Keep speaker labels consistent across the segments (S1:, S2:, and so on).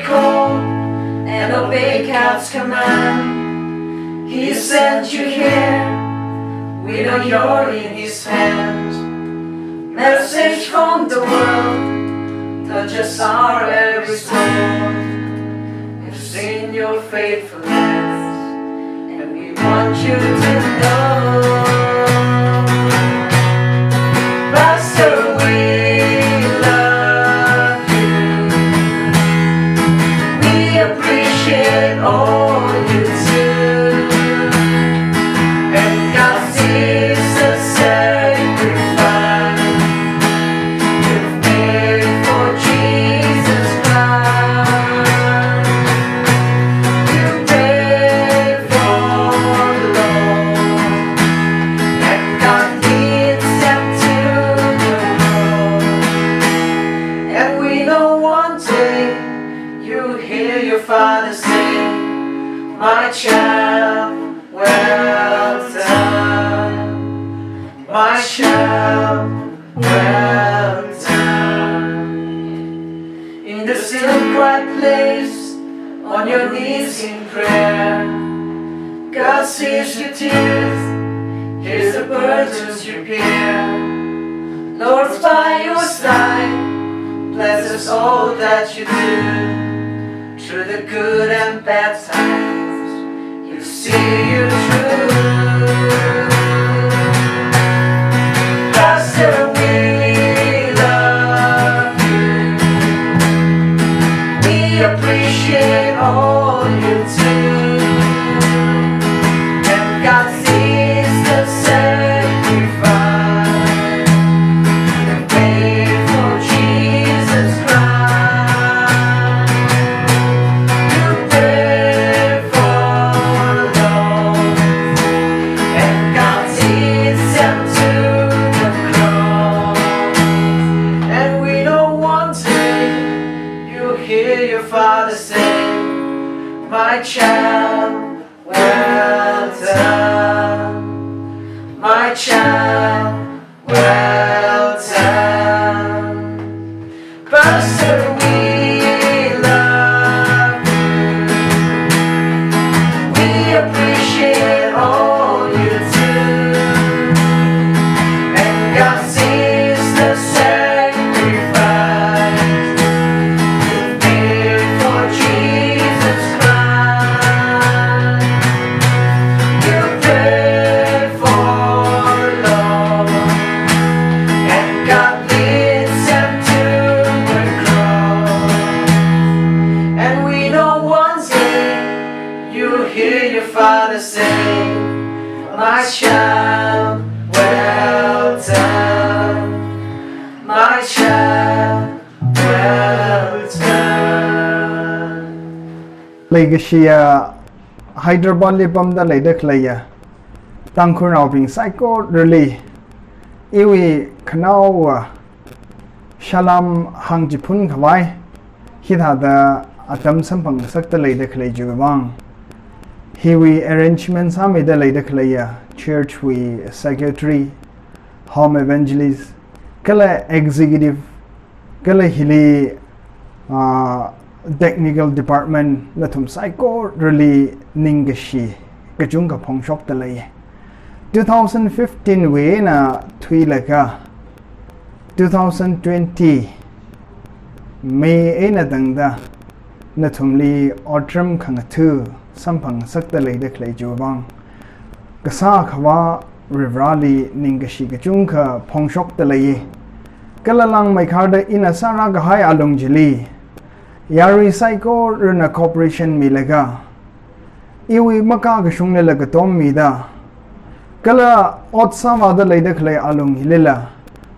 S1: call and obey God's command. He sent you here, we know you're in His hand. Message from the world, touches our every soul. We've seen your faithfulness, and we want you to know. Pastor, we love you. We appreciate all you do. And God sees the sacrifice you've made for Jesus Christ. You paid for the Lord, and God leads them to the road. And we know one day you'll hear your Father say, my child, well done. My child, well done. In the still quiet place, on your knees in prayer, God sees your tears, hears the burdens you bear. Lord's by your side, blesses all that you do. Through the good and bad times, you see you through. Pastor, we love you. We appreciate all you do. And God sees the sacrifice you paid for Jesus Christ. You paid for the Lord, and God leads them to the cross. And we know one day you'll hear your Father say, my child, well done. My child, well done. Pastor, we love you. We appreciate all you do. And God sees the sacrifice you made for Jesus Christ. You paid for love, and God leads them to the cross. And we know one day you'll hear your Father say, my child, well done. My child, well done.
S2: Legacia Hyderabad Lipam da Leda Claya Tangkurau being psycho really Iwi Kanau Shalam Hang Jipun Kawai Hita the Atam Sampang Sakta Leda Clay Jubang Hiwi arrangements Hame da Leda Claya Church we secretary Home evangelist Kala executive Kala Hili technical department Latum Psycho really Ningashi Kajunga Pong Shok the Lay 2015 we na Tui Laka 2020 May Ena Dangda Natumli Autumn Kangatu Sampang Sakta Lay the Clay Jubang Kasa Kawa Rivrali Ningashi Kajunka Pong Shok the Lay Kalalang Maikarda Ina Sara Gahai Along Jili Yari Psycho Runa Corporation Milaga Iwi Maka Gashung Lagatom Mida Kala Otsama the Leda Clay Along Hilila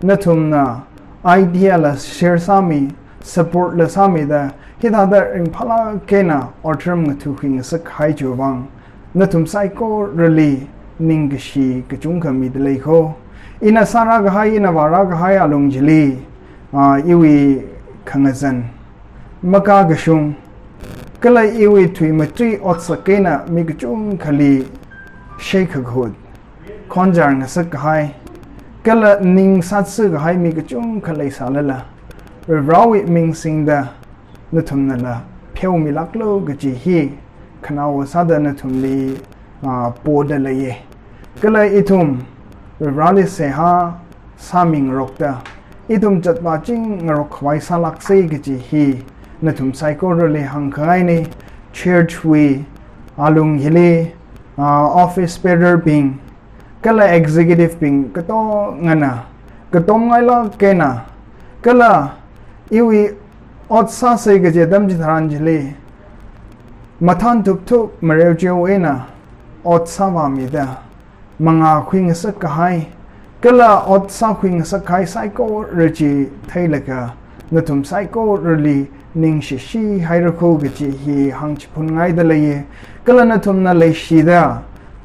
S2: Natumna Idea la Share Sami Support la Sami da Hidada Impala Kena or Term to King Sakai Jovang Natum Psycho Rally Ningashi Kachunka Midleko Ina Saragahai Ina Varagahai Along Jili Iwi Kangazan Maka Gashung Kala Iwi Tui Matri Otsakena Migachung Kali Shake Hood Konjar Nasakahai Kala Ning Satsu Gahai Migachung Kali Salala Rawi Ming Sing da Nutumnala วมิลักโลกจีฮีขณะว่าซาดนทุมลีปวดเลยก็เลยอิทุมรัลิเซฮาสามิงรกตาอิทุมจัดบาจิงรกไว้สลักเซกจีฮีนทุมไซโครเลหังไกนี่เชิร์ชวีอาลุงฮิลีออฟฟิศเปเดอร์ปิงก็เลย executive ปิงก็ต้องเงินนะก็ต้องไงล่ะแกนะก็เลยอีวีอดซาเซกจีดัมจิตรันจิลีมาทันทุกมาเรียวเจียวเอนะอดซาวามีเดมังอาควิงสักไฮก็เลยอดซาควิงสักไฮไซโคเรจิไทยเลกานทุมไซโคเรลีนิ่งชิไฮรักโคกจีฮีหังจิพุนไงเดเลยก็เลยนทุมนั่นเลยชีดา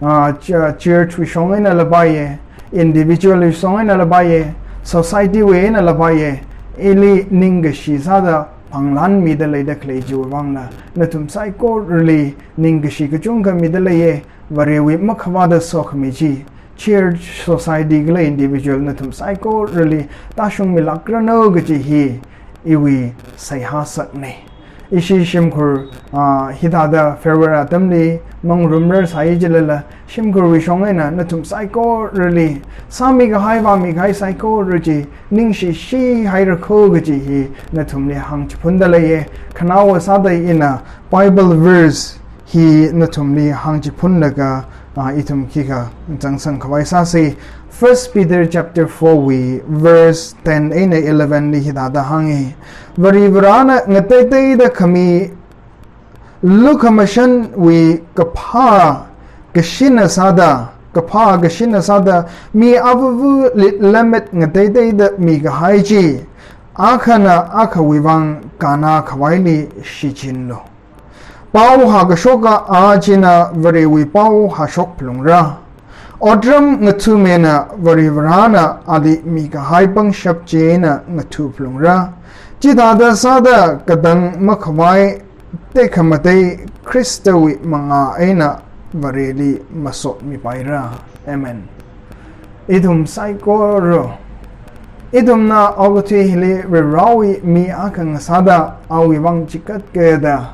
S2: church we shong in la baye individual we shong in la baye society we in la baye eli ning shi sa da phanglan mi da le da khle ju wang na natum sai ko really ning shi ka chung ka mi da le ye ware we makhwa da sok mi ji church society gle individual natum sai ko really ta shung mi lakra no ga ji hi iwi sai ha sak ne ishi shimkur hidada ferwara tamli mang rumler sai jelala shimkur wishongena natum psycho really sami ga haiwa mi gai psycho ruji ningshi shi haira khogaji hi natum le hang chpundale ye khanawa sadai ina bible verse hi natum le hang chpundaga itum kika jangsang khawai sa se 1 Peter chapter 4 we verse 10 and 11 li hidada hangi vari varana ngatai da khami lukamashan we kapha gashina sada mi avu limit ngatai da mi gahaiji akhana akhawiwang kana khwaili shichinlo pau ha gashoka ajina vari we pau ha shok plungra Odram ngatu mena varivarana adi mika haipang shapchena ngatu plungra jidada sada kadang makhwai tekhamate Kristawi manga aina vareli masot mi paira amen idum saikoro idum na ogoti hili rawi mi akang sada awi wang chikat keda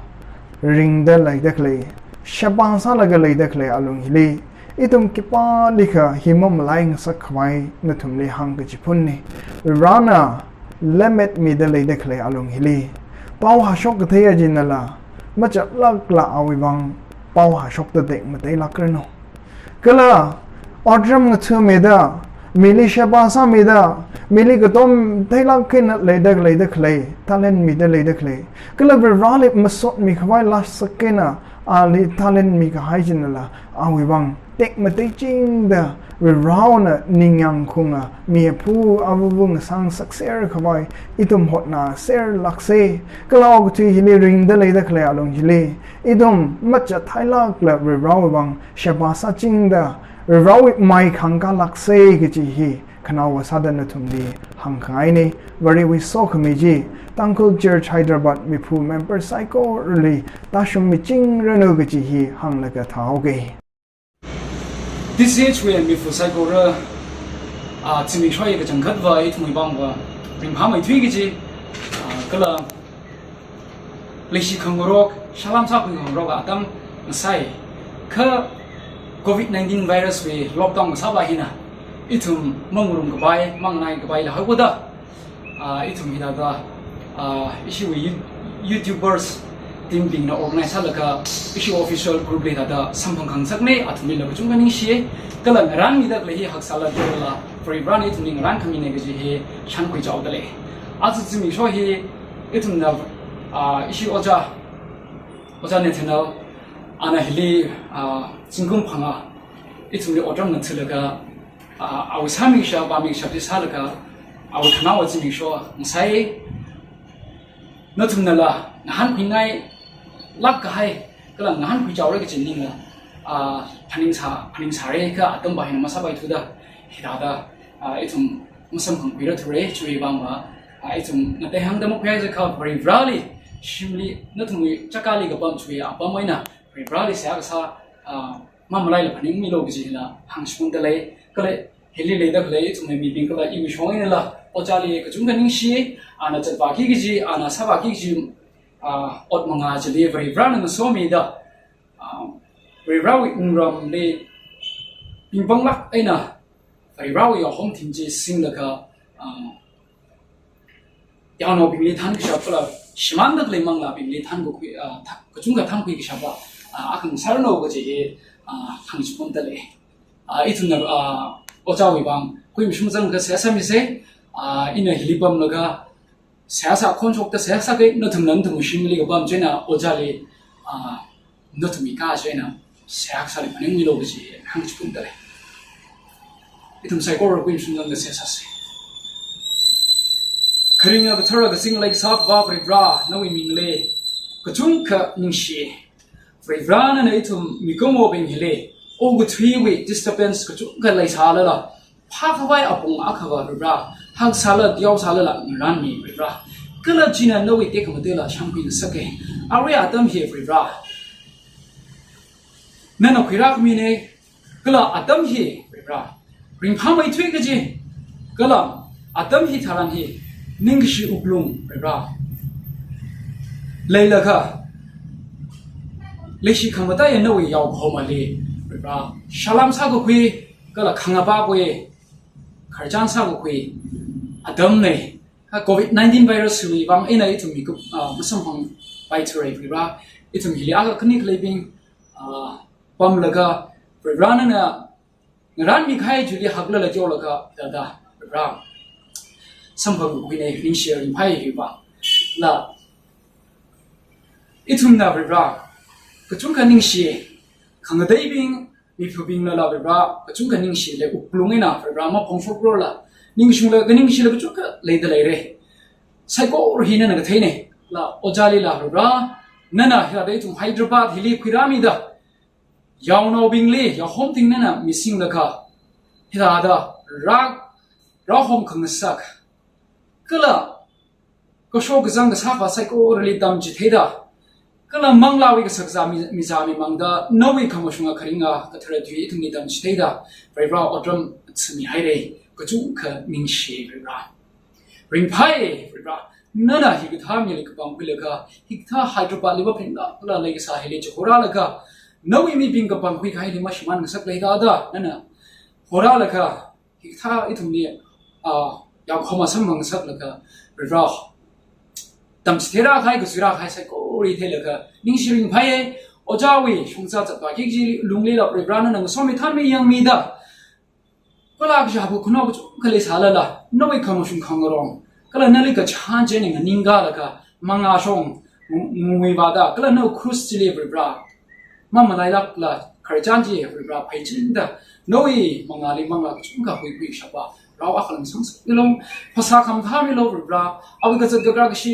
S2: ringda laidakle shaban salaga laidakle alung hili itum kipa likha himam laing sakhwai nathum le hang chi phunni rana limit mi de le dekhle alung hili paw ha shok the ya jinala macha lak la awiwang paw ha shok de dek mate lakreno kala odram ngthu meda mili shaba sa meda mili gatom thailak kin le dekhle talent mi de le dekhle kala rali masot mi khwai la sakena ali talent mi ka haijinala awiwang tek mate ching da rauna ningyang khunga mi phu avung sang sakser khawai itum hotna ser lakse kalog thi hili ring da le da khle along hili idum macha thaila kla rawang shabasa ching da rawi mai khangka lakse gi chi hi khanawa sadana thumdi hangkai ni very we so khmeji tangkul church Hyderabad mi phu member psycho really tashum mi ching reno gi chi hi hanglaga thauge
S3: This age we mi fu sai ko ra chimi choi ga chang khat wa I thmui bang wa rim ha mai thui gi ji kala leshi khangorok shalam sa khangorok atam sai kha COVID-19 virus we lockdown sa ba hina itum mangurum ga bai mangnai ga bai la hoda itum hida da issue we YouTubers team being organized halaka issue official group le da samphang khang sakne athmi la chung ganing shi kalan ran mi da le hi haksala la for ran it ning ran khami ne ge he shan khoi chaw dale az chimi sho hi itum na issue oja ne thena ana hili chingkum phanga itum le odram na thulaga aw sami sha ba mi sha dis halaka aw thana wa chimi sho sai na thumna la han pingai lak ka hai kala ngahan phi chawre ke chinning la phaning sa re ka atam ba hin masa bai thuda hirada itum musam khang pira thure chui bang ba itum na te hang da mo phai ka very rally shimli na thumi chakali ga pam chui apa moina very rally sa sa mamlai la phaning mi lo gi la hang spun da le kale heli le da kale itum mi bing kala I mi shong la ochali ka chung ga ning shi ana chat ba ki gi ana sa ba ki gi อดมังอาจะเรียบริบรานังโซมีดาบริบราวิอุรมเลยปิงปังลักไอ้น่ะบริบราวิยาห้องทิ้งจีสิงแล้วก็ยาวโนบิมิทันก็ชอบก็เลยชิมันดักเลยมังลาบิมิทันก็คุยก็จุงกับทังคุยก็ชอบว่าอาคังสารโนก็จะทางชุมตะเลยอีทุนน่ะโอเจ้าวิบังคุยมิชุมจังก็เสียสามิเสอินฮิลิบัมแล้วก็เสียสาคนชกแต่เสียสาก็นั่นถึงนั้นถึงชิมเลยก็บัมเจน่ะโอเจ้าเลยนั่นถึงมีก้าเจน่ะเสียสาเลยมันยังมีโลกก็จะทางชุมตะเลยอีทุนใส่ก็รู้คุยมิชุมจังก็เสียสาสิคริงกับเธอก็สิ่งเล็กสักว่าบริบราน้อยมิงเล่ก็จุงกับนิชีบริบรานั่นไอ้ทุ่มมีก็โมเป็นเล่โอ้ก็ทวีวิดิสเตอร์เบนส์ก็จุงกับเลยสาละละพักไว้อาปงอาขวาบริบราหักสาละเดียวสาละละรันมีบริบราก็เลยจีน่าน้อยเด็กมันเดละช่างพินสักเองเอาไว้อาตั้มเฮบริบรานั่นเอาคุยรักมีเนี่ยก็เลยอาตั้มเฮบริบราริงพาไม่ทวีก็จีก็เลยอาตั้มเฮทารันเฮนิ่งชิอุปลุงบริบราเลยละค่ะเลชิขังมาได้ยังน้อยยาวพอมาเลยบริบราชาลามซากุคุยก็ละขังอาบ้าคุยขารจานซากุคุยอาดัมเนี่ยโควิด-19 ไวรัสวีบางไอ้เนี่ยอีทุ่มมีก็ไม่สมพังไปเท่าไรบริบราอีทุ่มฮิลิอาก็คณิกเลยบิงปั๊มละค่ะบริบรานั่นน่ะงานมีใครจุดที่หักละเจ้าละค่ะดาบริบราสัมผัสกุยในฟินเชียร์ไพ่หิบะละอีทุ่มน่ะบริบราก็จุงกันนิ่งเชียขังได้บิงมีผู้บิงละบริบราก็จุงกันนิ่งเชียเลยอุปลุงไอ้น่ะบริบรามาพงฟุกโรละนิ่งชุงละก็นิ่งเชียเลยก็จุงกันเลยแต่เลยเร่ใช่ก็รู้หินนั่นก็เท่เนี่ยละโอจาลีละบริบรานั่นน่ะเฮียได้ทุ่มไฮดรบาดฮิลีคุยรามีดะยาวโนบิงเลยยาวห้องทิ้งนั่นน่ะมิสิงละค่ะเฮียดะรักเราห้องขังสักก็ละก็โชคจังก็สักว่าใส่ก็เรื่องตามจิตเหตุก็ละมังลาวิก็สักจามีจามีมังดาโนวิคำว่าชงกับคริงอ่ะก็เธอดูอีทุ่มนี้ตามจิตเหตุไปเราอดรำสมีให้เลยก็จุกนิ่งเชียไปเราริงไพ่ไปเรานั่นน่ะฮิกท่ามีเลยก็บังคุยเลยก็ฮิกท่าไฮโดรบาลีว่าเป็นละก็ละเลยก็สาเหตุจะหัวเราะเลยก็โนวิมีบิงกับบังคุยใครเลยมาชิมันก็สักเลยก็ได้นั่นน่ะหัวเราะเลยก็ฮิกท่าอีทุ่มนี้ยาวเข้ามาสมังสักเลยก็บริบราตั้มสเตอร์ใครก็สุราใครใส่ก็รีเทลก็นิ่งชิริงไพ่โอจาวีชงซาจัดตัวยิ่งจีลุงเลี้ยบริบรานั่นก็สมัยท่านไม่ยังมีดะก็ลากจะหาบุคคลก็จุกเลยสาละละน้อยคำชงขังรองก็เลยนั่นเลยก็ชานเจนิงนิ่งกาละก็มังอาชงมุยบาดาก็เลยนั่งครุสจีบริบรามาไล่ลักละคาร์จันจีบริบราไปจินดะน้อยมังอาลีมังลาจุกก็คุยชับว่าเราอักลังสังสรรค์ลงภาษาคำท่าไม่ลงหรือเปล่าเอาไปกระจัดกระกาก็ชี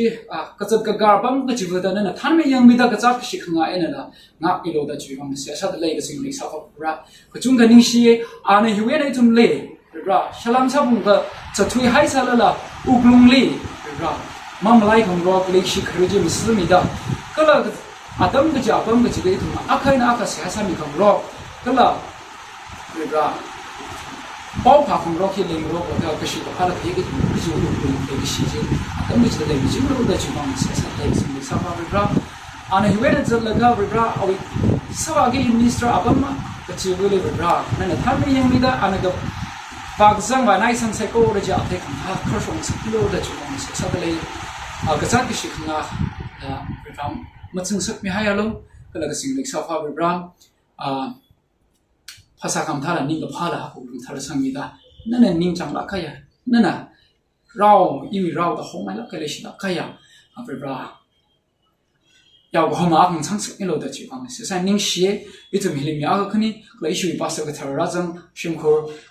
S3: กระจัดกระกาบังก็จีบกันนั่นนะท่านไม่ยังมีแต่กระจัดก็ชีขงายนั่นแหละงับอีโลดจีบังเสียชาติเลยก็สิ่งเล็กสักหรือเปล่าก็จุงกันนิ่งชีอันนี้หิวในทุ่มเล่หรือเปล่าฉลามชาบุงก็จะทุยให้ซาละละอุกลุงเล่หรือเปล่ามั่งไล่ของเราเล็กชีครูจีมิสลมีดาก็ละอาดัมก็จะอาบัมก็จะได้ทุ่มอาใครนะอาใครเสียสามีของเราก็ละหรือเปล่า包括ของเราที่เลี้ยงเราก็ได้ก็คือพาราเทกิที่จะอยู่ในเด็กชีจิแต่ไม่ใช่เด็กชีเราได้ช่วยมันเสียสละได้สิ่งที่สำคัญริบราอันนี้เวลาจะเลิกริบราเอาไว้สวากิมินิสตร์อาบัมก็จะดูแลริบรานั่นแหละท่านไม่ยังมีได้อันนี้ก็ฝากสั่งไว้ในสังเกตก็เราจะเอาไปคำทักครองสักกิโลได้ช่วยมันเสียสละได้ก็จะก็คือข้างหน้าริบรามันซึ่งสักไม่ให้อารมณ์ก็เลยก็สิ่งเล็กสำคัญริบราภาษาคำท่าละนิ่งกับพาละอุลุงทารสังมีดานั่นน่ะนิ่งจังละขยะนั่นน่ะเราอีวิเราแต่ห้องไม่ละก็เลยชิละขยะอับริบราอยากห้องมาของทั้งสิ่งเราได้จีบังเสียสายนิ่งเชียอีทุ่มฮิลิมีอาก็คนนี้ก็เลยช่วยภาษากับทาราจังชิมโค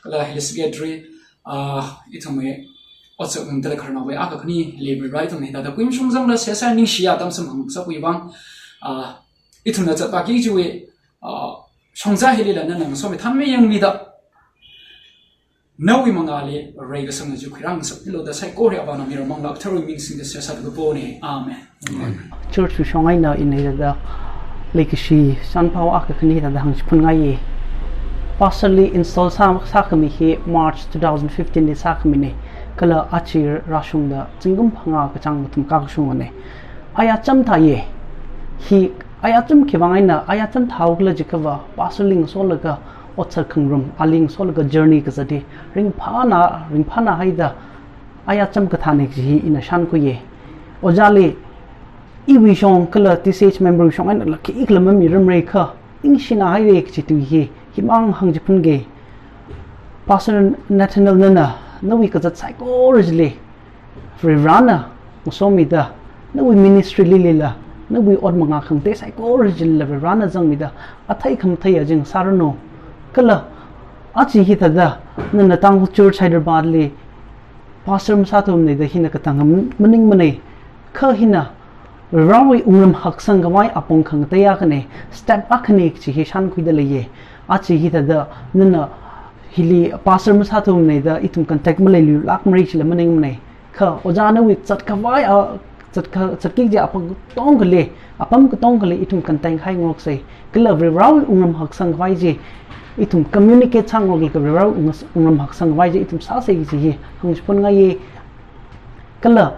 S3: ก็เลยฮิลิสเกตรีอีทุ่มเออจะอุ่นแต่ละครั้งเอาไว้อาก็คนนี้ฮิลิบริบราอีทุ่มเห็นแต่กุยมชงจังละเสียสายนิ่งเชียตามสมองสักวิบังอีทุ่มน่ะจะปากยิ่งช่วยชงใจเฮลิละนั่นน่ะสมัยท่านไม่ยังมีดะน้อยมังอาลีเรื่องสังเกตจุกรังสักที่เราได้ใช้ก็เรียกว่านามิรมังลักทารุมิงสิ่งที่เสียสัตว์ก็บอกเนี่ยอาเมน
S4: Church ช่วงไงนะอินนี้จะเล็กชีสันพาวอักขณีแต่หังspunนไง Partially install สักมีเหตุ March 2015 ในสักมีเนี่ยก็เลยอาชีพราชงดาจึงกุมพังอาก็จังมุตุมกักชงวันเนี่ย aya cham tha ye hi aya cham khiwangai na aya cham thau kla jikawa pasling solaga otsar khangrum aling solaga journey ka zati ring phana haida aya cham ka thane ji ina shan ku ye ojale iwi shong kala tsh member shong an la ki iklam mi ram re kha ing shina hai re chi tu hi himang hang jipun ge pastor nathaniel nana no we ka zat psychologically Rana musomida no we ministry lila no we od manga khangte psychology level Rana jangmida athai khamthai ajing sarno kala achi hi tada na tang church Hyderabad le pastor msatum ne da hina ka tangam maning mane kha hina rawi ungram haksang gawai apong khangte ya kane step akhne chi hi shan kuida le ye achi hi tada na hili pastor msatum ne da itum contact male lu lak mari chila maning mane kha ojana wi chat kawai chat ki ja apang tong gale apam ko tong gale itum kantang khai ngok sei kala rawi ungam haksang wai je itum communicate sang ngok ka rawi ungam haksang wai je itum sa sei ji hang spon nga ye kala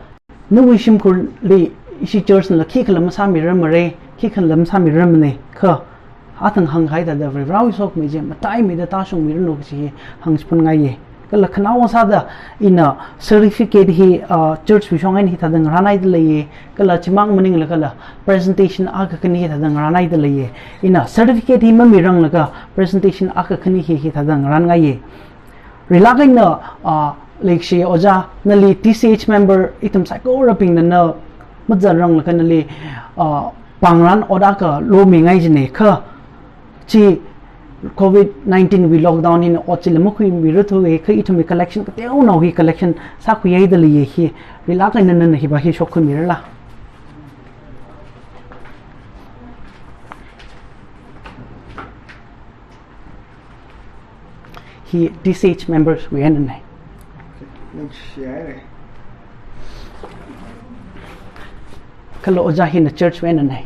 S4: no wi shim kur le isi church la khi khala ma sa mi ram re khi khala ma sa mi ram ne kha atang hang khai da rawi sok me je ma tai me da ta sung mi no ji hang spon nga ye kala khanaw sa da ina certificate hi church bishongai hi thadang ranai de leye kala chimang maning la kala presentation aga kani thadang ranai de leye ina certificate hi mami rang laga presentation aga kani hi thadang ran nga ye rilagai na like she oja nali tch member itum psycho raping na mazar rang la kanali pangran oda ka lo mi ngai jine kha chi COVID-19 we lockdown in ochil mukhi miruthu e khai itumi collection ka teu no hi collection sa khu yai dali ye hi relax nan hi ba hi shok khu mirla hi DCH members we en nai kalo oja hi na church we en nai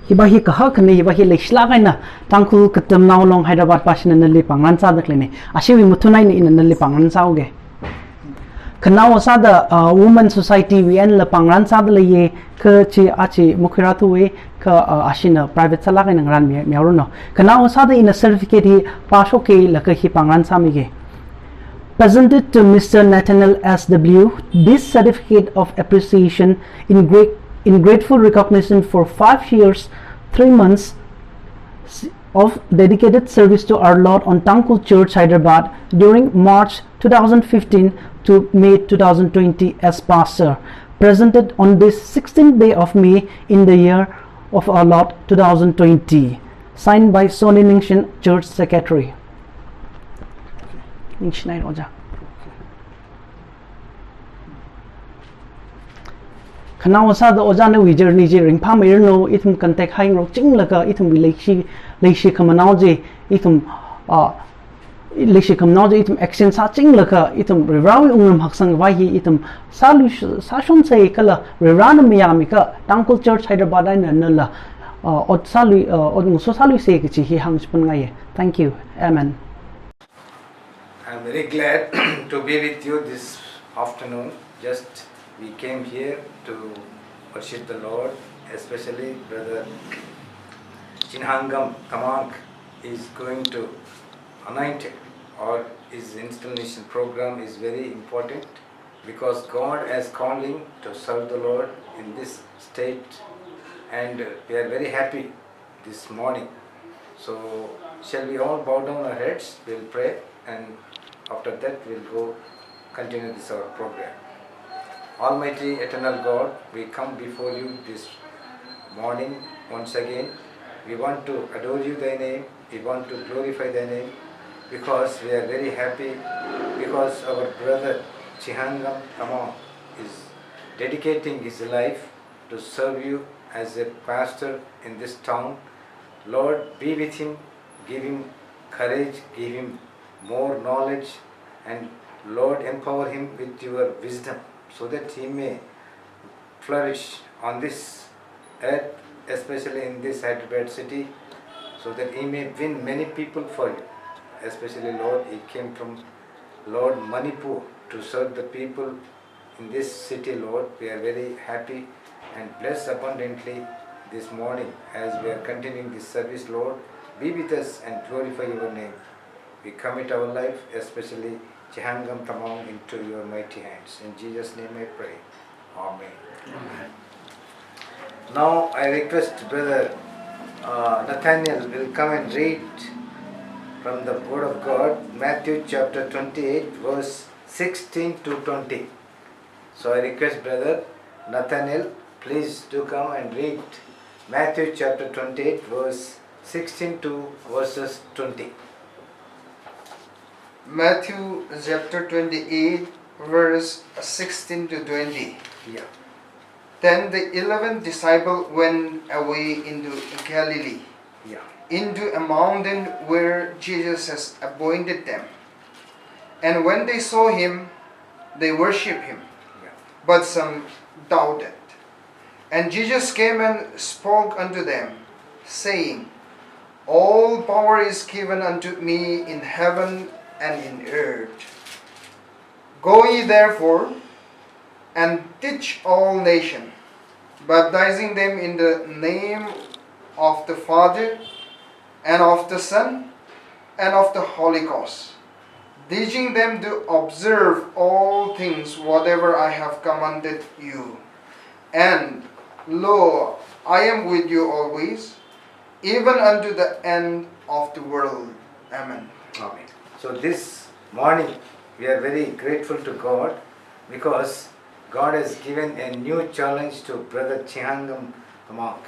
S4: hibahi kaha khane hibahi leishla gaina tangku katam naw long Hyderabad pasina nali pangran sa daklene ashiwi muthunai ni nali pangran sauge khanaw sa da women society we en la pangran sa da ye kha chi achi mukhira tu we kha ashina private sala gaina ran miaru no khanaw sa da in a certificate hi pasho ke la ka hi pangran sa mi ge presented to Mr. Nathaniel SW this certificate of appreciation in grateful recognition for 5 years, 3 months of dedicated service to our Lord on Tangkul Church, Hyderabad during March 2015 to May 2020 as pastor, presented on this 16th day of May in the year of our Lord 2020, signed by Soni Ningshin, Church Secretary. Ningshin Roja. khanaw sa da ojana wi journey je ring pha mer no itum contact haing ro ching laka itum bi leishi khamanaw je itum leishi khamanaw je itum action sa ching laka itum rawi ungam haksang wai hi itum sashon sei kala ran miyami ka Tangkul Church Hyderabad na la od so salu se ki chi hi hang spun ngai thank you amen.
S1: I'm very glad to be with you this afternoon. Just we came here to worship the Lord, especially Brother Chinhangam Tamank is going to anoint it, or his installation program is very important because God is calling to serve the Lord in this state, and we are very happy this morning. So shall we all bow down our heads, we'll pray, and after that we'll go continue this our program. Almighty eternal God, we come before you this morning once again. We want to adore you, thy name. We want to glorify thy name because we are very happy because our brother Chihangam Tamam is dedicating his life to serve you as a pastor in this town. Lord, be with him, give him courage, give him more knowledge, and Lord, empower him with your wisdom, so that he may flourish on this earth, especially in this Hyderabad city, so that he may win many people for you. Especially, Lord, he came from
S5: Lord, Manipur to serve the people in this city, Lord. We are very happy and bless abundantly this morning as we are continuing this service, Lord. Be with us and glorify your name. We commit our life, especially Chehangam Tamang, into your mighty hands. In Jesus' name I pray. Amen. Now I request Brother Nathaniel will come and read from the Word of God, Matthew chapter 28, verse 16 to 20. So I request Brother Nathaniel, please do come and read Matthew chapter 28, verse 16 to verses 20.
S6: Matthew chapter 28, verse 16 to 20.
S5: Yeah.
S6: Then the 11th disciple went away into Galilee,
S5: Yeah.
S6: into a mountain where Jesus has appointed them. And when they saw him, they worshipped him,
S5: Yeah.
S6: but some doubted. And Jesus came and spoke unto them, saying, All power is given unto me in heaven and in earth. Go ye therefore and teach all nations, baptizing them in the name of the Father and of the Son and of the Holy Ghost, teaching them to observe all things whatever I have commanded you. And lo, I am with you always, even unto the end of the world. Amen.
S5: Amen. So this morning we are very grateful to God because God has given a new challenge to Brother Chehangam Tamang,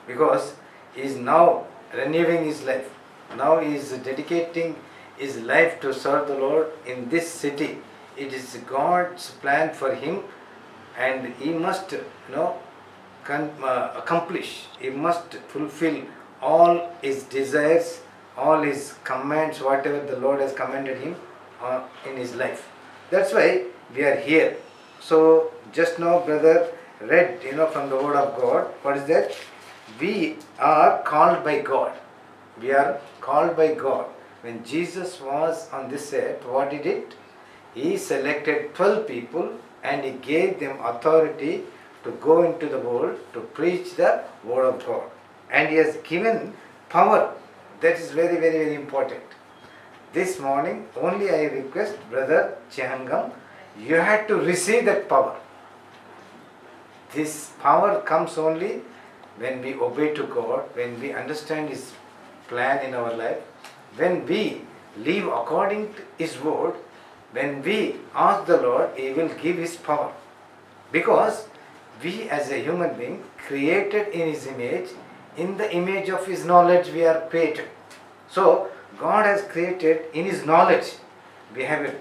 S5: because he is now renewing his life. Now he is dedicating his life to serve the Lord in this city. It is God's plan for him, and he must accomplish, he must fulfill all his desires, all his commands, whatever the Lord has commanded him in his life. That's why we are here. So just now brother read from the Word of God. What is that? We are called by God. We are called by God. When Jesus was on this earth, what he did? He selected 12 people and he gave them authority to go into the world to preach the Word of God. And he has given power. That is very, very, very important. This morning, only I request Brother Chehangam, you had to receive that power. This power comes only when we obey to God, when we understand His plan in our life, when we live according to His word, when we ask the Lord, He will give His power. Because we as a human being, created in His image, in the image of His knowledge we are created. So, God has created in His knowledge. We have a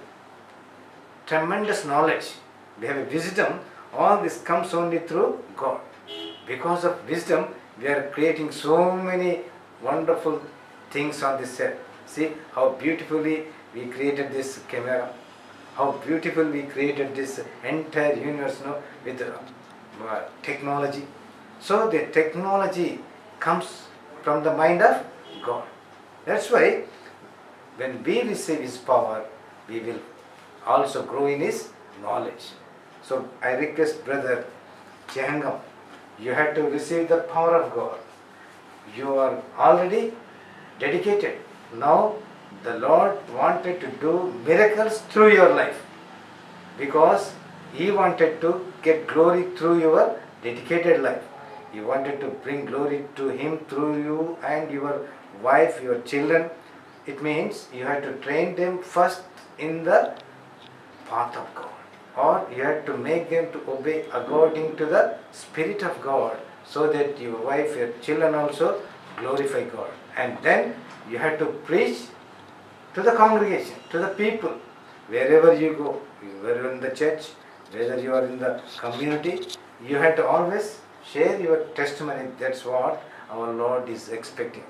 S5: tremendous knowledge. We have a wisdom. All this comes only through God. Because of wisdom, we are creating so many wonderful things on this earth. See how beautifully we created this camera. How beautiful we created this entire universe with technology. So the technology comes from the mind of God. That's why when we receive His power, we will also grow in His knowledge. So I request Brother Chehangam, you have to receive the power of God. You are already dedicated. Now the Lord wanted to do miracles through your life, because He wanted to get glory through your dedicated life. He wanted to bring glory to Him through you and your wife, your children. It means you have to train them first in the path of God, or you have to make them to obey according to the Spirit of God, so that your wife, your children also glorify God. And then you have to preach to the congregation, to the people, wherever you go, whether in the church, whether you are in the community, you have to always share your testimony. That's what our Lord is expecting.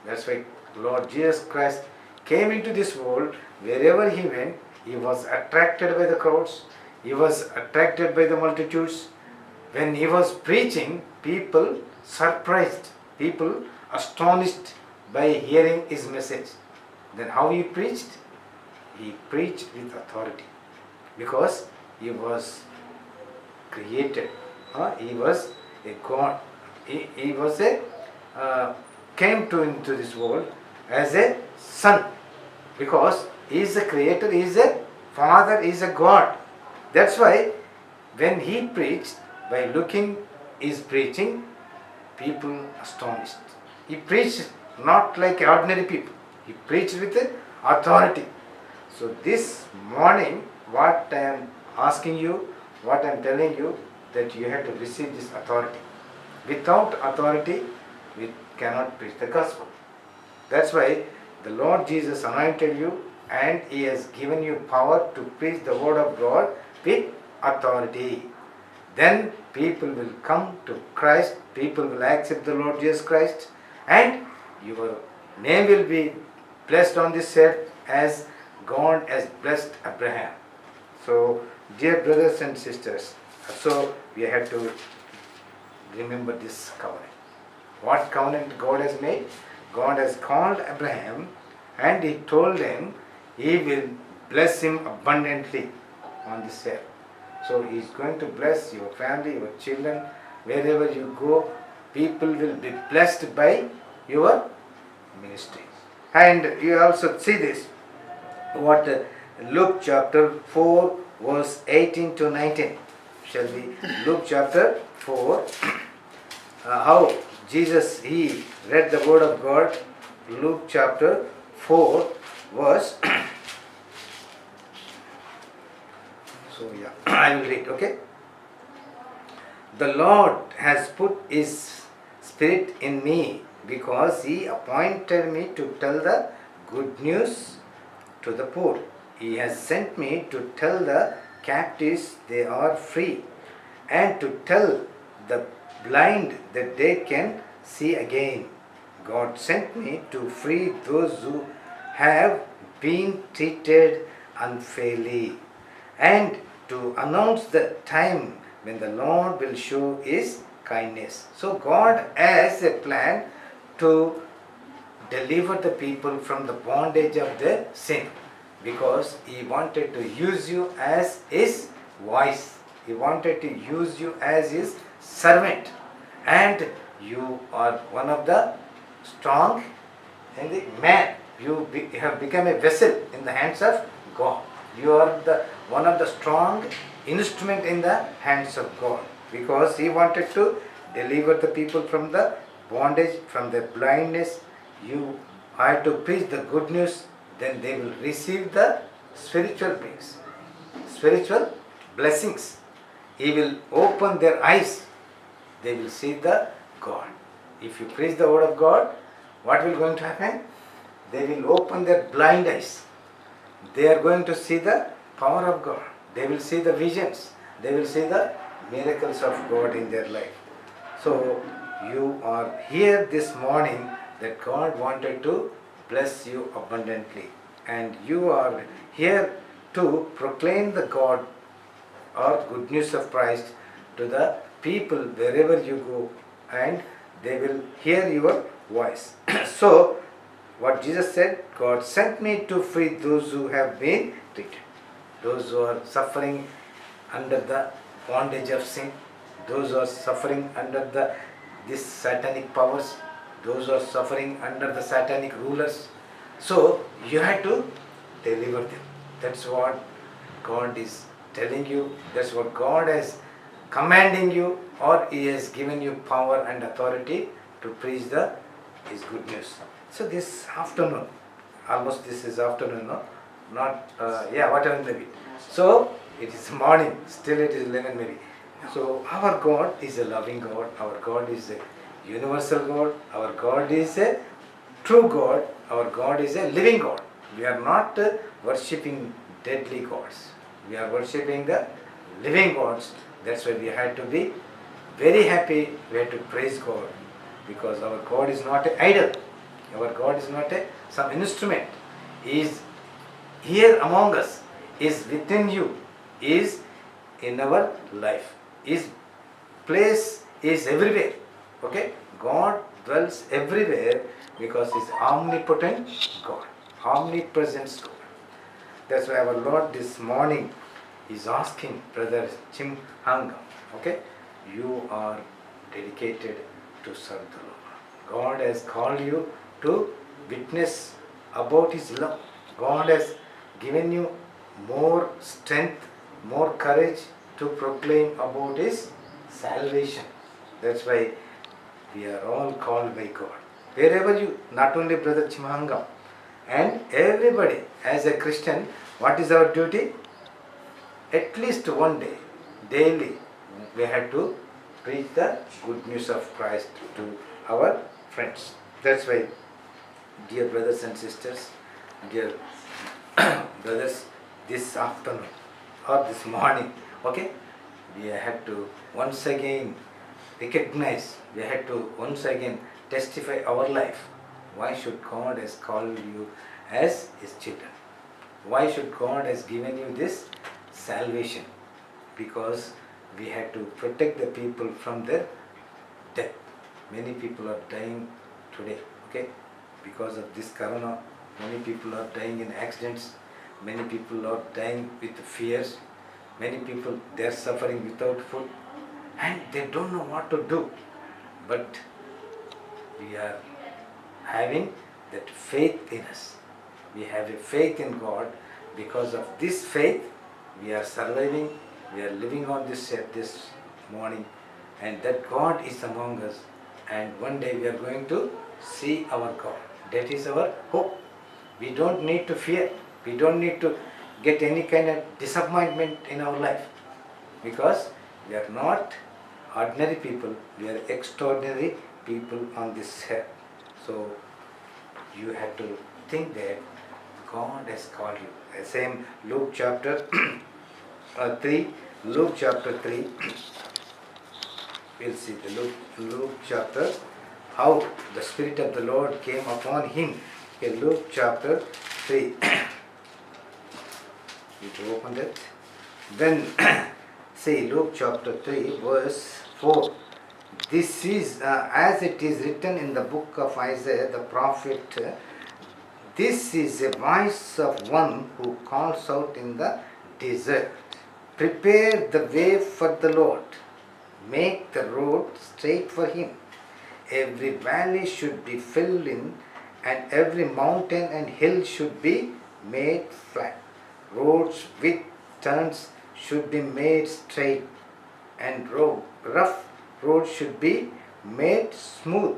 S5: That's why Lord Jesus Christ came into this world. Wherever He went, He was attracted by the crowds. He was attracted by the multitudes. When He was preaching, people surprised, people astonished by hearing His message. Then how He preached? he preached with authority because he was created. He was a God. He was a came into this world as a son because he is a creator, he is a father, he is a God. That's why when he preached, by looking his preaching, people astonished. He preached not like ordinary people. He preached with authority. So this morning, what I am asking you, what I am telling you, that you have to receive this authority. Without authority, we cannot preach the gospel. That's why the Lord Jesus anointed you and He has given you power to preach the word of God with authority. Then people will come to Christ, people will accept the Lord Jesus Christ, and your name will be blessed on this earth as God has blessed Abraham. So, dear brothers and sisters, so we have to remember this covenant. What covenant God has made? God has called Abraham and He told him He will bless him abundantly on this earth. So He is going to bless your family, your children, wherever you go, people will be blessed by your ministry. And you also see this, what Luke chapter 4 verse 18 to 19. Shall we? Luke chapter 4, how Jesus, He read the word of God. Luke chapter 4 verse so yeah, I will read, okay? The Lord has put His Spirit in me because He appointed me to tell the good news to the poor. He has sent me to tell the captives they are free, and to tell the blind that they can see again. God sent me to free those who have been treated unfairly, and to announce the time when the Lord will show His kindness. So God has a plan to deliver the people from the bondage of the sin, because He wanted to use you as His voice. He wanted to use you as His servant, and you are one of the strong and the man. You have become a vessel in the hands of God. You are the one of the strong instrument in the hands of God, because He wanted to deliver the people from the bondage, from the blindness. You have to preach the good news, then they will receive the spiritual things, spiritual blessings. He will open their eyes, they will see the God. If you preach the word of God, what will going to happen? They will open their blind eyes. They are going to see the power of God. They will see the visions. They will see the miracles of God in their life. So you are here this morning that God wanted to bless you abundantly. And you are here to proclaim the God or good news of Christ to the people wherever you go, and they will hear your voice. So what Jesus said, God sent me to free those who have been treated, those who are suffering under the bondage of sin, those who are suffering under these satanic powers, those who are suffering under the satanic rulers. So you have to deliver them. That's what God is telling you. That's what God is commanding you, or He has given you power and authority to preach His good news. So this afternoon, almost this is afternoon, no? Not, whatever maybe. So it is morning, still it is 11 maybe. So our God is a loving God, our God is a universal God, our God is a true God, our God is a living God. We are not worshipping deadly gods, we are worshipping the living gods. That's why we had to be very happy, we had to praise God, because our God is not an idol, our God is not some instrument. He is here among us, is within you, is in our life. His place is everywhere. Okay? God dwells everywhere because He is omnipotent God, omnipresent God. That's why our Lord this morning is asking Brother Chim Hangam, okay, you are dedicated to serve the Lord. God has called you to witness about His love. God has given you more strength, more courage to proclaim about His salvation. That's why we are all called by God. Wherever you, not only Brother Chimahangam, and everybody as a Christian, what is our duty? At least one day, daily, we have to preach the good news of Christ to our friends. That's why, dear brothers and sisters, dear brothers, this afternoon or this morning, okay, we have to once again recognize, we have to once again testify our life. Why should God has called you as His children? Why should God has given you this salvation? Because we have to protect the people from their death. Many people are dying today, okay, because of this corona. Many people are dying in accidents. Many people are dying with fears. Many people, they are suffering without food and they don't know what to do. But we are having that faith in us. We have a faith in God. Because of this faith, we are surviving, we are living on this earth this morning, and that God is among us, and one day we are going to see our God. That is our hope. We don't need to fear. We don't need to get any kind of disappointment in our life, because we are not ordinary people, we are extraordinary people on this earth. So you have to think that God has called you. Same Luke chapter 3. Luke chapter 3. We'll see the Luke chapter, how the Spirit of the Lord came upon him. Okay, Luke chapter 3. You to open that. Then see Luke chapter 3 verse 4. This is as it is written in the book of Isaiah the prophet. This is a voice of one who calls out in the desert. Prepare the way for the Lord. Make the road straight for Him. Every valley should be filled in, and every mountain and hill should be made flat. Roads with turns should be made straight, and rough roads should be made smooth.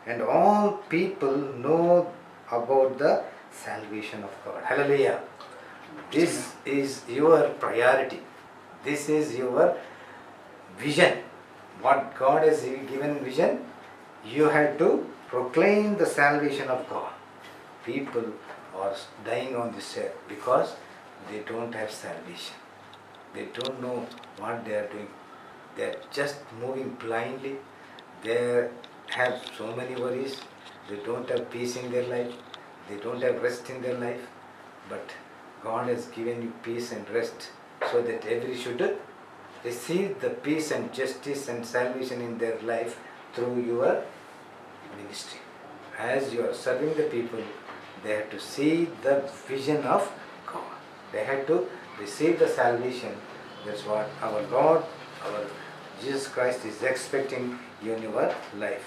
S5: And all people know about the salvation of God. Hallelujah. This is your priority. This is your vision. What God has given vision, you have to proclaim the salvation of God. People are dying on this earth because they don't have salvation. They don't know what they are doing. They are just moving blindly. They have so many worries. They don't have peace in their life. They don't have rest in their life. But God has given you peace and rest so that every should receive the peace and justice and salvation in their life through your ministry. As you are serving the people, they have to see the vision of God. They have to receive the salvation. That's what our Lord, our Jesus Christ is expecting in your life.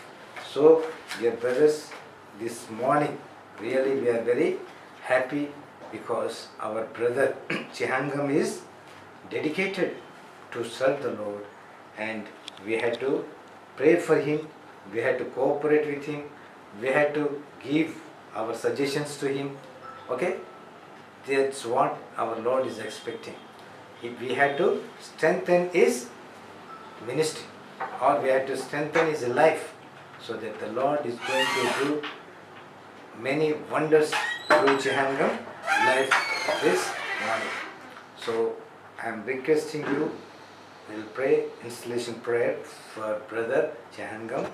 S5: So, dear brothers, this morning, really we are very happy because our brother Chihangam is dedicated to serve the Lord, and we had to pray for him, we had to cooperate with him, we had to give our suggestions to him. Okay? That's what our Lord is expecting. We had to strengthen his ministry, or we had to strengthen his life, so that the Lord is going to do many wonders through Chihangam life this morning. So I am requesting you, we will pray installation prayer for brother Chihangam.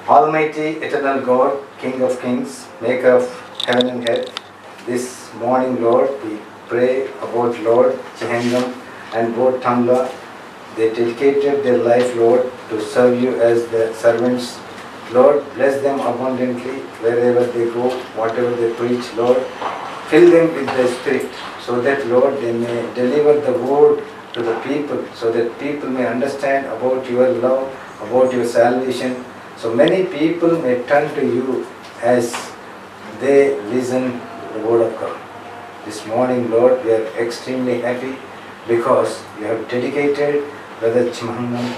S5: Almighty, eternal God, King of kings, maker of heaven and earth, this morning, Lord, we pray about Lord Chihangam and Lord Tangla. They dedicated their life, Lord, to serve you as the servants. Lord, bless them abundantly wherever they go, whatever they preach, Lord. fill them with the Spirit, so that, Lord, they may deliver the word to the people, so that people may understand about your love, about your salvation. So many people may turn to you as they listen to the word of God. This morning, Lord, we are extremely happy because you have dedicated Brother Chimangam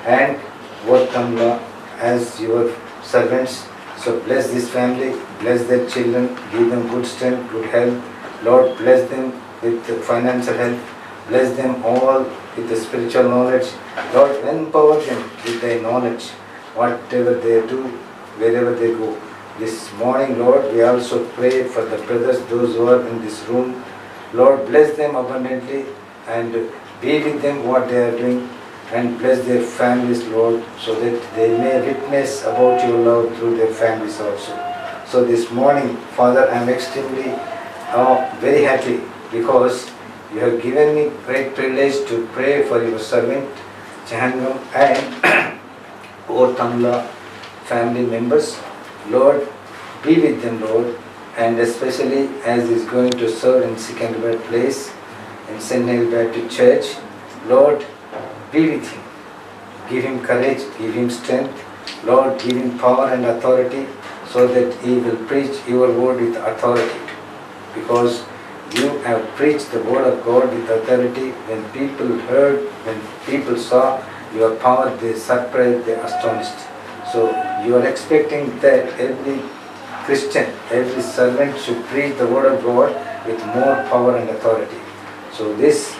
S5: and Votamla as your servants. So bless this family, bless their children, give them good strength, good health. Lord, bless them with the financial help. Bless them all with the spiritual knowledge. Lord, empower them with their knowledge, whatever they do, wherever they go. This morning, Lord, we also pray for the brothers, those who are in this room. Lord, bless them abundantly and be with them what they are doing, and bless their families, Lord, so that they may witness about your love through their families also. So this morning, Father, I am extremely very happy because you have given me great privilege to pray for your servant Chihangam and Votamla family members. Lord, be with them, Lord, and especially as he is going to serve in Second place in St. Neil Baptist Church. Lord, be with him. Give him courage, give him strength. Lord, give him power and authority so that he will preach your word with authority. Because you have preached the word of God with authority. When people heard, when people saw your power, they surprised, they astonished. So you are expecting that every Christian, every servant should preach the word of God with more power and authority. So this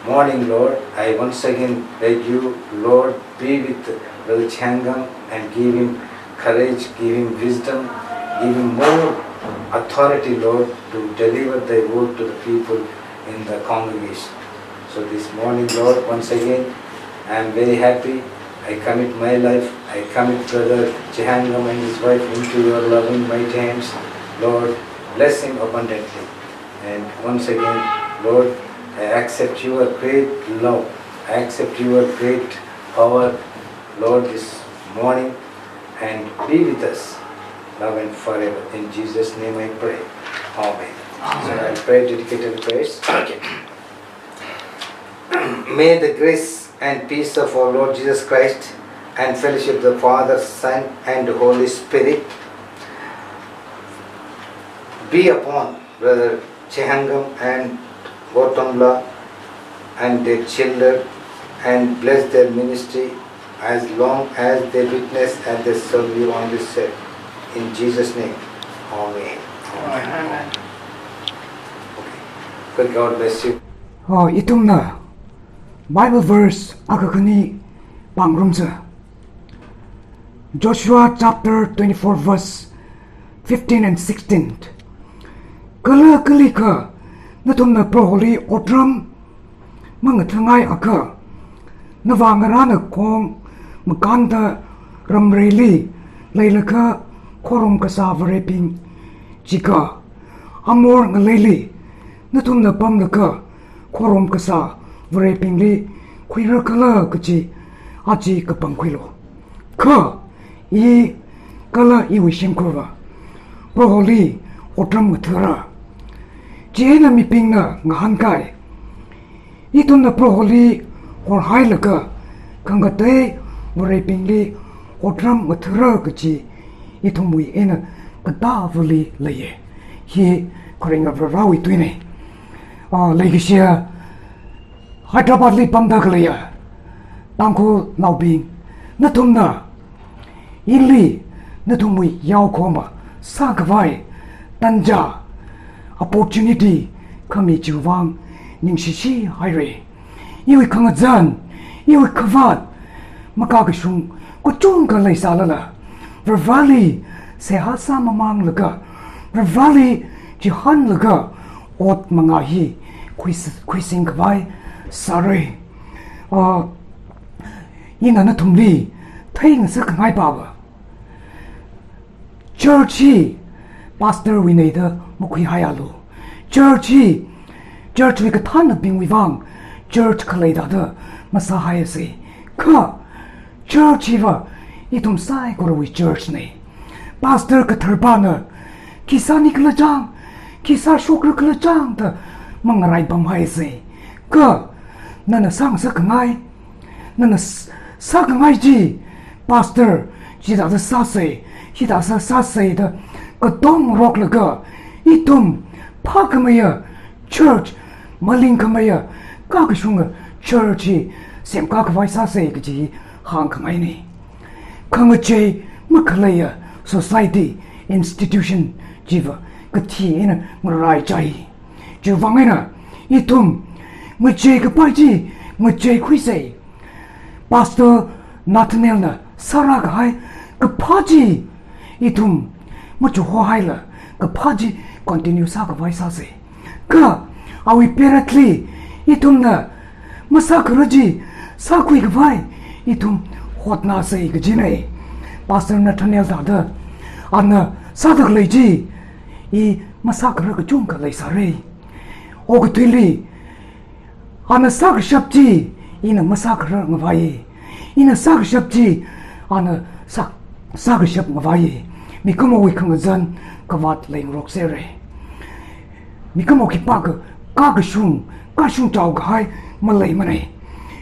S5: morning, Lord, I once again beg you, Lord, be with Brother Chihangam and give him courage, give him wisdom, give him more authority, Lord, to deliver thy word to the people in the congregation. So this morning, Lord, once again, I am very happy. I commit my life, I commit Brother Chihangam and his wife into your loving mighty hands. Lord, bless him abundantly. And once again, Lord, I accept your great love. I accept your great power, Lord, this morning, and be with us now and forever. In Jesus' name I pray. Amen. So I'll pray dedicated prayers. Okay. May the grace and peace of our Lord Jesus Christ and fellowship of the Father, Son, and Holy Spirit be upon Brother Chihangam and Votamla and their children, and bless their ministry as long as they witness and they serve you on this earth. In Jesus' name, Amen.
S2: Amen.
S5: Okay. God bless you.
S2: Itungna Bible verse akakani pangrumsa. Joshua chapter 24 verse 15 and 16. Kala kalika natumna proholi otram mangathangai aka navangarana kong makanta ramreli lailaka korom kasavare ping jika amor ngaleli natumna pamnaka korom kasa vare pingli kuira kala kachi aji kapangkwilo ka I kala I wishimkova proholi otram mathara jena mi pingna ngahankai itun proholi or hailaka kangate vare pingli otram mathara kachi itumui ena kadavuli laye hi koringa vrarawi tuine legisia Hyderabad li pamdaglaya tangko naubing natumna ili natumui yao koma sagvai tanja opportunity kami juwang ningshishi haire iwi kangazan iwi kavat makagashung ko chungka laisalala vervali sehasa mamang laga vervali jihan laga ot mangahi kwising kavai sorry ina natumli thing sa kangai baba churchy pastor wineda mukhi hayalu churchy church wi kathan bing wivang church kalaida da masahaya se ka church iwa itum sai koro wi church ne pastor ka tharbana kisani klajang kisah syukur kelacang ta mengerai bamhai se ke nana sang sekengai nana sekengai ji pastor ji da sa se ji da sa se da ke dong rok le ke itum pa kemaya church maling kemaya ka ke shunga church sem ka ka vai sa se ke ji hang kemai ni kang che makalaya society institution jiva ke ti ina ngerai chai ju wangena itum ngche ke pa ji ngche khui se pastor Nathaniel na sara ga hai ke pa ji itum mo chu ho hai la ke pa ji continue sa ka vai sa se ka awi peratli itum na masa karaji sa kui ga vai itum hot na se ke ji nei pastor Nathaniel da ana sa da le ji i masa kara ka chung ka le sa re o ka tili ana sa ka shap ji ina masa kara nga vai ina sa ka shap ji ana sa ka shap nga vai mi kamo wi kang zan ka wat leng rok se re mi kamo ki pa ka shung chao ga hai ma lei ma nei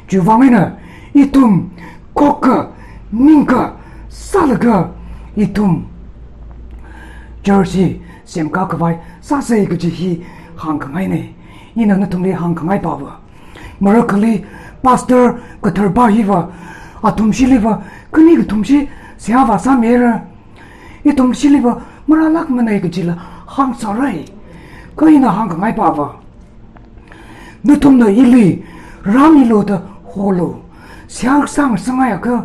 S2: ju wang ina itum koka ninka salaga itum jersey sem ka ka vai sa se ga ji hi hang ka ngai ne ina na tum le hang ka ngai pa wa marakali pastor ka thar ba hi wa atum shi le wa kani ga tum shi sia wa sa mera itum shi le wa mara lak ma nei ga ji la hang sa rai ka ina hang ka ngai pa wa na tum na ili rami lo da holo sia sang sanga ya ka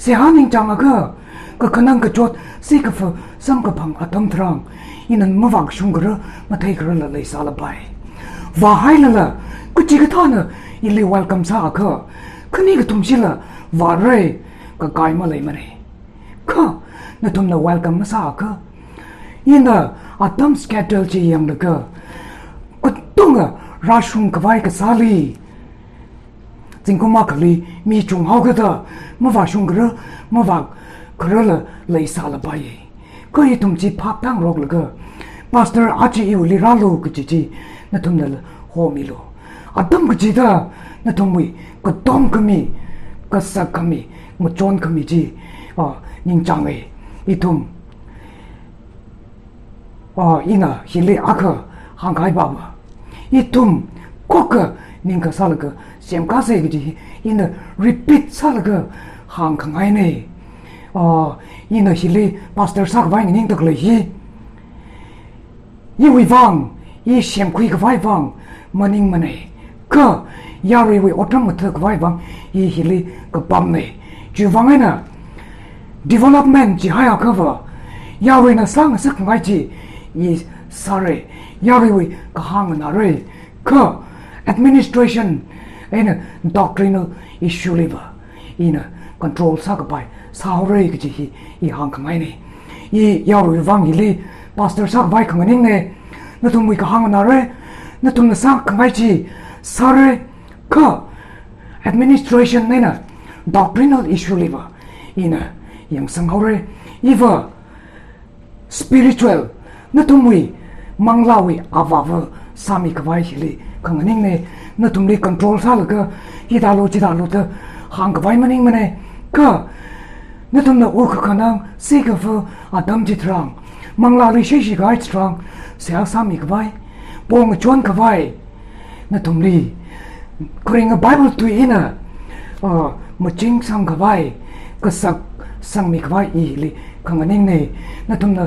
S2: sia ning chang ga ka kanang ka chot si ka fa sam ka phang atam thrang inan ma wang shung gra ma thai gra la lei sala bai wa hai la ku chi ka thana ili welcome sa ka kani ka tum shi la wa re ka kai ma lei ma ne ka na tum na welcome sa ka ina atam schedule chi yang da ka ku tunga ra shung ka vai ka sali jingkuma kali mi chung hau ka da ma wa shung gra ma wa gra la lei sala bai ko i tum chi phap tang rok la ga pastor achi i li ra lo ku chi na tum na ho mi lo adam ku chi da na tum wi ko tom ka mi ka sa ka mi mo chon ka mi ji ning chang e i tum ina hi le aka hang kai ba ba i tum ko ka ning ka sa la ga sem ka se ji ina repeat sa la ga hang ka ngai ne ina hili pastor sak vai ning tak le hi wi wang i shem kui ka vai wang maning mane ka yari wi otram thak vai wang i hili ka pam ne ju wang na development ji haya ka wa yari na sang sak ngai ji i sare yari wi ka hang na re ka administration ina doctrinal issue liver ina control sak bai sao re cái gì i hang ka ngai ne i yao ru wang li pastor sak vai ka ning ne na tum wi ka hang na re na tum na sak ka ngai chi sare ka administration ne na doctrinal issue liva ina yang sang ho re iva spiritual na tum wi manglawi avawa sami ka vai li ka ning ne na tum li control sa la ka i da lo ta hang ka vai maning mane ka na tum na u ka kanang se ka fu adam ji trang mangla li shi ga trang sia sami ka vai bong chon ka vai na tum li kring a bible tu ina mo ching sang ka vai ka sak sang mi ka vai i li ka ning ne na tum na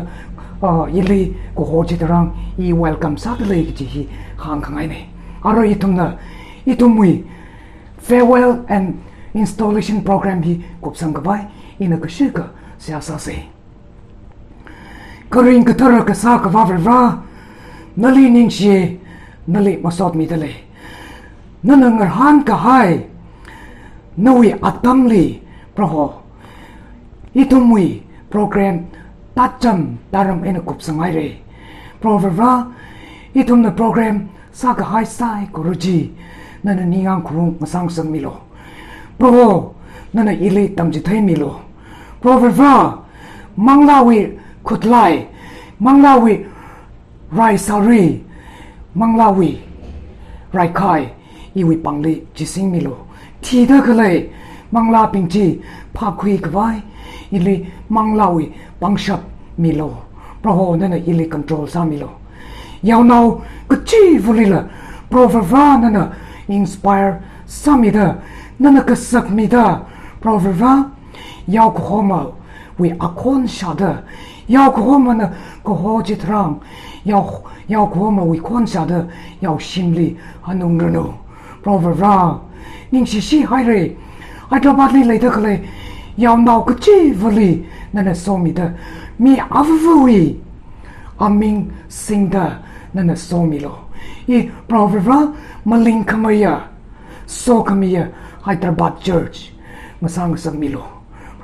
S2: i li ko ho ji trang i welcome sa le ji hi hang ka ngai ne aro i tum na i tum wi farewell and installation program hi kop sang ka vai ina ka shika sia sa se karing ka tar ka sa ka va va nali ning shi nali masot mi dale nanangar han ka hai nawi atamli proho itumwi program tacham daram ina kop sangai re proverva itum na program sa ka hai sai koruji nana ningang kurung masang sang milo pro nana ili tamji thai milo proverva manglawi khutlai manglawi
S7: Rai Sari, Manglawi, Rai Kai, Iwi Pangli, Jising Milo, Tida Kale, Mangla Pingji, Pakui Kwai, Ili Manglawi, Pangshap Milo, Proho Nana Ili Control Samilo. Yao now, Kachi Vulila, Proverva Nana, Inspire Samida, Nana Kasak Mida, Proverva, Yao Kohoma, we Akon Shada, Yao Kohoma na Koho Jitrang, Yao Kohoma we Kon Shada, Yao Shimli, Anung Rano, Proverva, Ning Shishi Hire, I drabadly later Kale, Yao now Kachi Vuli, Nana Somida, me Avui, Aming Singda, Nana Somilo, E Proverva, Maling Kamaya, So Kamaya, Hyderabad Church, Masang Samilo,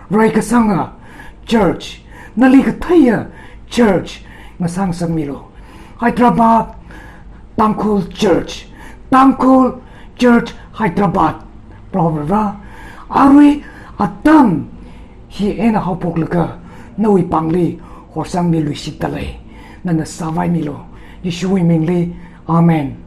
S7: Raikasanga, Church, Nalikataya, Church, Masang Samilo, Hyderabad, Tangkul Church, Hyderabad, Proverva, Arwi, Atam, He Ena Hopokluka, Nawi Pangli, Horsang Milu Shitale, Nana Savai Milo, Yeshui Mingli, Amen.